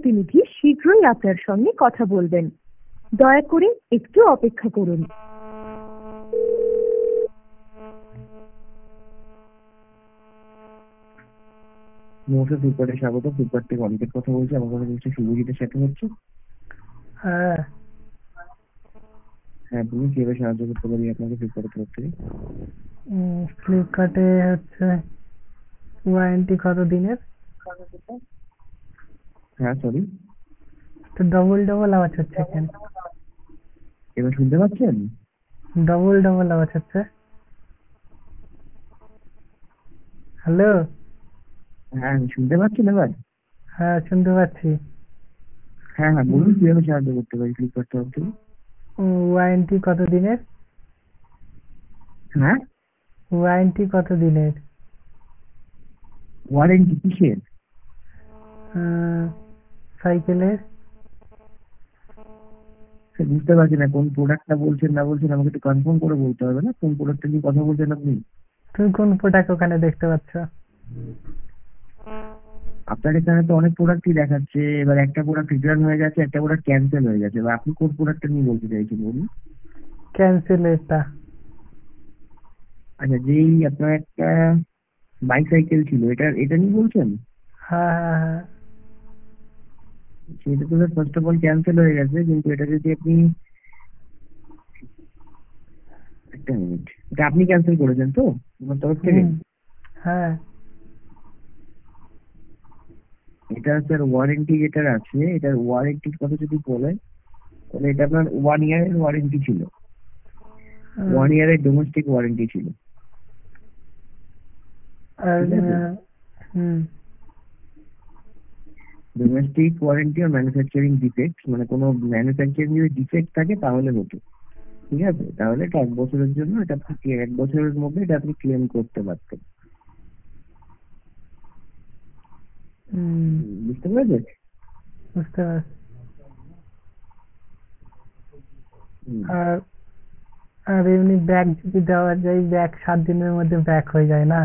প্রতিনিধি শীঘ্রই আপনার সঙ্গে কথা বলবেন। দয়া করে একটু অপেক্ষা করুন। নমস্কার, ফ্লিপকার্টে স্বাগত। ফ্লিপকার্ট থেকে অনেকের কথা বলছি। আমার কথা বলছি শুভজিতের সাথে হচ্ছে। হ্যাঁ, হ্যাঁ, তুমি কিভাবে সাহায্য করতে পারি আপনাকে ফ্লিপকার্টের তরফ থেকে? ফ্লিপকার্টে হচ্ছে ওয়ারেন্টি কত দিনের? হ্যাঁ, সরি। তো ডবল ডবল আওয়াজ হচ্ছে কেন? এবার শুনতে পাচ্ছেন? ডবল ডবল আওয়াজ হচ্ছে। হ্যালো। হ্যাঁ, শুনতে পাচ্ছেন এবার? হ্যাঁ, শুনতে পাচ্ছি। হ্যাঁ হ্যাঁ, বলুন কিভাবে সাহায্য করতে পারি ফ্লিপকার্ট তরফ থেকে? ওয়ারেন্টি কত দিনের? হ্যাঁ, ওয়ারেন্টি কত দিনের? ওয়ারেন্টি কিসের? সাইকেলের। সে বুঝতে পারছি না কোন প্রোডাক্টটা বলছেন না বলছেন, আমাকে একটু কনফার্ম করে বলতে হবে না কোন প্রোডাক্টটা নিয়ে কথা বলছেন আপনি। তুমি কোন প্রোডাক্ট ওখানে দেখতে পাচ্ছ? আপনার এখানে তো অনেক প্রোডাক্টই দেখাচ্ছে। এবার একটা প্রোডাক্ট রিটার্ন হয়ে গেছে, একটা প্রোডাক্ট ক্যান্সেল হয়ে গেছে। এবার আপনি কোন প্রোডাক্টটা নিয়ে বলতে চাইছেন বলুন? ক্যান্সেলেরটা। আচ্ছা, যেই আপনার একটা বাইসাইকেল ছিল, এটা নিয়ে বলছেন? হ্যাঁ হ্যাঁ হ্যাঁ। সেটা তো sir first of all cancel হয়ে গেছে, কিন্তু এটা যদি আপনি একটা মিনিট, এটা আপনি ক্যান্সেল করেছেন তো আমার তরফ থেকে? হুম। হ্যাঁ। এটা স্যার ওয়ারেন্টি যেটার আছে, এটার ওয়ারেন্টির কথা যদি বলেন তাহলে এটা আপনার 1 ইয়ারের ওয়ারেন্টি ছিল। হুম, 1 ইয়ারের ডোমেস্টিক ওয়ারেন্টি ছিল, আর ঠিক আছে? হুম ডোমেস্টিক ওয়ারেন্টি আর ম্যানুফ্যাকচারিং ডিফেক্ট, মানে কোনো ম্যানুফ্যাকচারিং যদি ডিফেক্ট থাকে তাহলে হতো, ঠিক আছে? তাহলে এটা 1 বছরের জন্য, এটা আপনি 1 বছরের মধ্যে এটা আপনি ক্লেম করতে পারতেন। হুম, বুঝতে পেরেছেন? বুঝতে পারছি। হুম। আর আর এমনি ব্যাগ যদি দেওয়া যায়, ব্যাগ 7 দিনের মধ্যে ব্যাক হয়ে যায় না?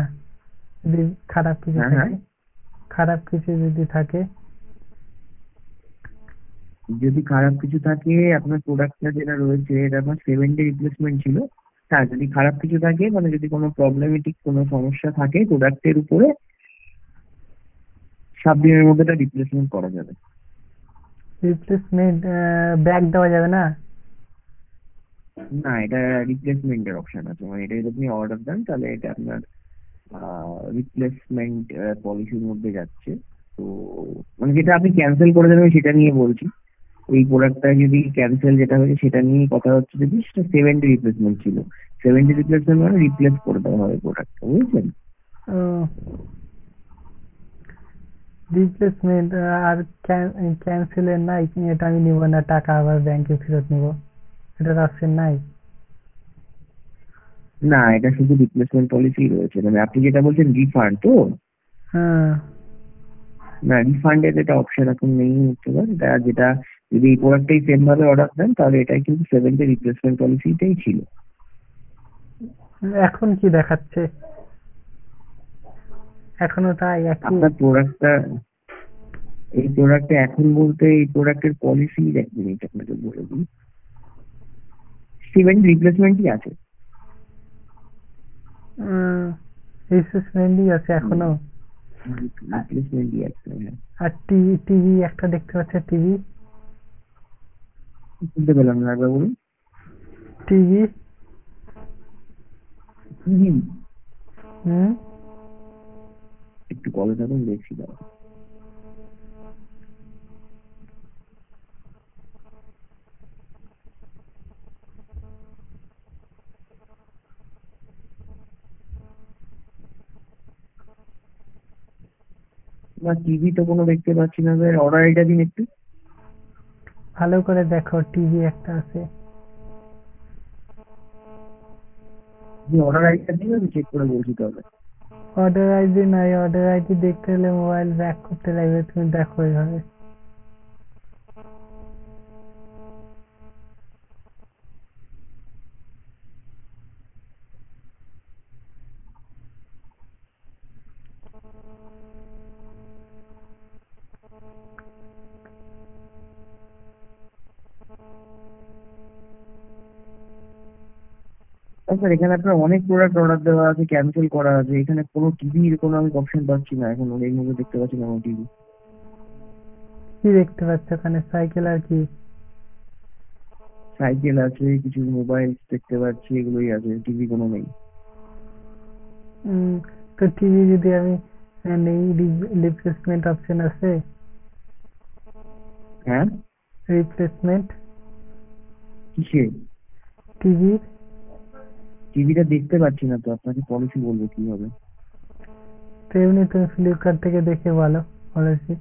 যদি খারাপ কিছু হ্যাঁ হ্যাঁ, থাকে, খারাপ কিছু যদি থাকে। যদি খারাপ কিছু থাকে, আপনার প্রোডাক্টটা যেটা রয়েছে এটা আপনার 7 ডে রিপ্লেসমেন্ট ছিল। হ্যাঁ, যদি খারাপ কিছু থাকে, মানে যদি কোনো প্রবলেমেটিক কোনো সমস্যা থাকে প্রোডাক্টের উপরে, 7 দিনের মধ্যে এটা রিপ্লেসমেন্ট করা যাবে। রিপ্লেসমেন্ট ব্যাগ দেওয়া যাবে না? না, এটা রিপ্লেসমেন্টের অপশন আছে, মানে এটা যদি আপনি অর্ডার দেন তাহলে এটা আপনার রিপ্লেসমেন্ট পলিসির মধ্যে যাচ্ছে। তো মানে যেটা আপনি ক্যান্সেল করে দেবেন সেটা নিয়ে বলছি। এই প্রোডাক্টটা যদি ক্যান্সেল যেটা হয়েছে সেটা নিয়ে কথা হচ্ছে, যদি সেটা 7 ডে রিপ্লেসমেন্ট ছিল। 7 ডে রিপ্লেসমেন্ট মানে রিপ্লেস করে দেওয়া হবে প্রোডাক্টটা, বুঝেছেন? রিপ্লেসমেন্ট আর ক্যান্সেলের নাই? এটা আমি নিব না, টাকা আবার ব্যাংকে ফেরত নিব, এটার অপশন নাই? না, এটা শুধু রিপ্লেসমেন্ট পলিসি রয়েছে। মানে আপনি যেটা বলছেন রিফান্ড তো? হ্যাঁ। না, রিফান্ডের এটা অপশন এখন নেই হতে পারে। এটা যেটা, যদি এই প্রোডাক্টটাই সেম ভাবে অর্ডার দেন তাহলে এটাই কিন্তু 7 ডে রিপ্লেসমেন্ট পলিসিটাই ছিল। এখন কি দেখাচ্ছে? এখনো তাই একই? আপনার প্রোডাক্টটা, এই প্রোডাক্টে এখন বলতে এই প্রোডাক্টের পলিসি, 1 মিনিট আপনাকে বলে দিই। 7 রিপ্লেসমেন্টই আছে। রিপ্লেসমেন্টই আছে এখনো? রিপ্লেসমেন্টই আছে, হ্যাঁ। আর টিভি, টিভি একটা দেখতে পাচ্ছে, টিভি। শুনতে পেলাম না, একবার বলুন। টিভি। টিভি? হুম। একটু কলে থাকুন, দেখছি দাঁড়ান। না, টিভি তো কোনো দেখতে পাচ্ছি না স্যার। অর্ডার আইডিটা দিন একটু। ভালো করে দেখো, টিভি একটা আছে। আপনি অর্ডার আইডিটা দিন, আমি চেক করে বলছি তাহলে। অর্ডার আইডি নাই, অর্ডার আইডি দেখতে হলে মোবাইল ব্যাক করতে লাগবে, তুমি দেখো এইভাবে। স্যার এখানে আপনার অনেক প্রোডাক্ট অর্ডার দেওয়া আছে, ক্যান্সেল করা আছে, এখানে কোনো টিভির কোনো আমি অপশন পাচ্ছি না এখন, এই মুহূর্তে দেখতে পাচ্ছি না কোনো টিভি। কি দেখতে পাচ্ছ ওখানে? সাইকেল আর কি? সাইকেল আছে, কিছু মোবাইল দেখতে পাচ্ছি, এগুলোই আছে, টিভি কোনো নেই। উম, তো টিভি যদি আমি নেই, রিপ্লেসমেন্ট অপশন আছে? হ্যাঁ, রিপ্লেসমেন্ট কিসে? টিভির? টিভিটা দেখতে পাচ্ছি না তো, আপনাকে পলিসি বলবো কি হবে। তো এমনি তুমি ফ্লিপকার্ট থেকে দেখে বলো পলিসি।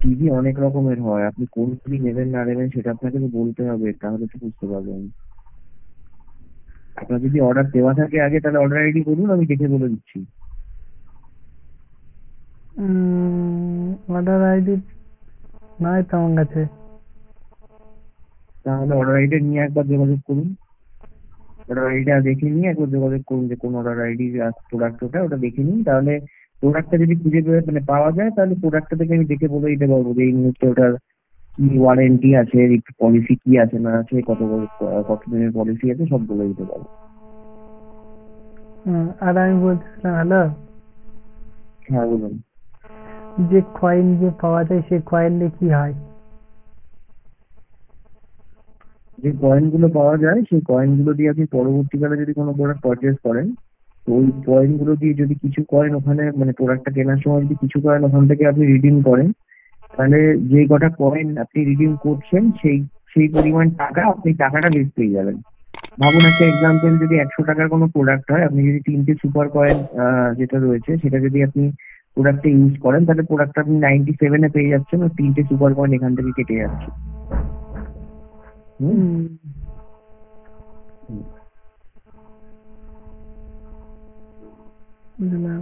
টিভি অনেক রকমের হয়, আপনি কোন টিভি নেবেন না নেবেন সেটা আপনাকে তো বলতে হবে, তাহলে তো বুঝতে পারবেন। আপনার যদি অর্ডার দেওয়া থাকে আগে, তাহলে অর্ডার আইডি বলুন, আমি দেখে বলে দিচ্ছি। অর্ডার আইডি নয় তো আমার কাছে। তাহলে অর্ডার আইডি নিয়ে একবার যোগাযোগ করুন, অর্ডার আইডিটা দেখে নিয়ে একবার যোগাযোগ করুন যে কোন অর্ডার আইডি প্রোডাক্ট ওটা দেখে নিন। তাহলে প্রোডাক্টটা যদি খুঁজে মানে পাওয়া যায়, তাহলে প্রোডাক্টটা থেকে আমি দেখে বলে দিতে পারবো যে এই মুহূর্তে ওটার কি ওয়ারেন্টি আছে, পলিসি কি আছে না আছে, কত দিনের পলিসি আছে, সব বলে দিতে পারবো। আর আমি বলছিলাম, হ্যালো, হ্যাঁ বলুন। যে কয়েন যে পাওয়া যায় সেই কয়েন দিয়ে কি হয়? যে কয়েন গুলো পাওয়া যায় সেই কয়েন গুলো দিয়ে আপনি পরবর্তীকালে যদি কোনো প্রোডাক্ট পারচেস করেন, তো ওই কয়েন গুলো দিয়ে যদি কিছু কয়েন ওখানে মানে প্রোডাক্টটা কেনার সময় যদি কিছু কয়েন ওখান থেকে আপনি রিডিম করেন, তাহলে যে কটা কয়েন আপনি রিডিম করছেন সেই সেই পরিমাণ টাকা, আপনি টাকাটা লেস পেয়ে যাবেন। ভাবুন একটা এক্সাম্পল, যদি 100 টাকার কোনো প্রোডাক্ট হয়, আপনি যদি 3টে সুপার কয়েন যেটা রয়েছে সেটা যদি আপনি প্রোডাক্টে ইউজ করেন, তাহলে প্রোডাক্টটা আপনি 97-এ পেয়ে যাচ্ছেন, আর 3টে সুপার কয়েন এখান থেকে কেটে যাচ্ছে। হুম। হুম, হুম। বুঝলাম।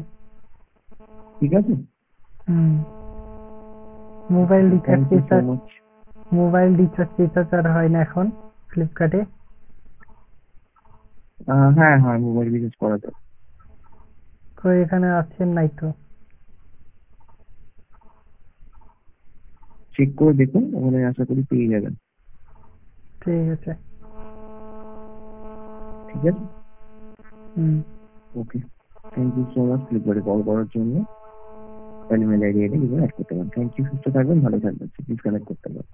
ঠিক আছে। হুম। Mobile recharge thank you so টিচার্জ মাচ। মোবাইল রিচার্জ আর হয় না এখন ফ্লিপকার্টে? হ্যাঁ হ্যাঁ, মোবাইল রিচার্জ করা যায়। কই এখানে অপশন নাই তো। চেক করে দেখুন, ওখানে আশা করি পেয়ে যাবেন। ঠিক আছে। ঠিক আছে। হুম। ওকে, থ্যাংক ইউ সো মাচ ফ্লিপকার্টে কল করার জন্য। তাহলে মেল আইডি এটা অ্যাড করতে পারেন। থ্যাংক ইউ, সুস্থ থাকবেন, ভালো থাকবেন, প্লিজ কানেক্ট করতে পারেন।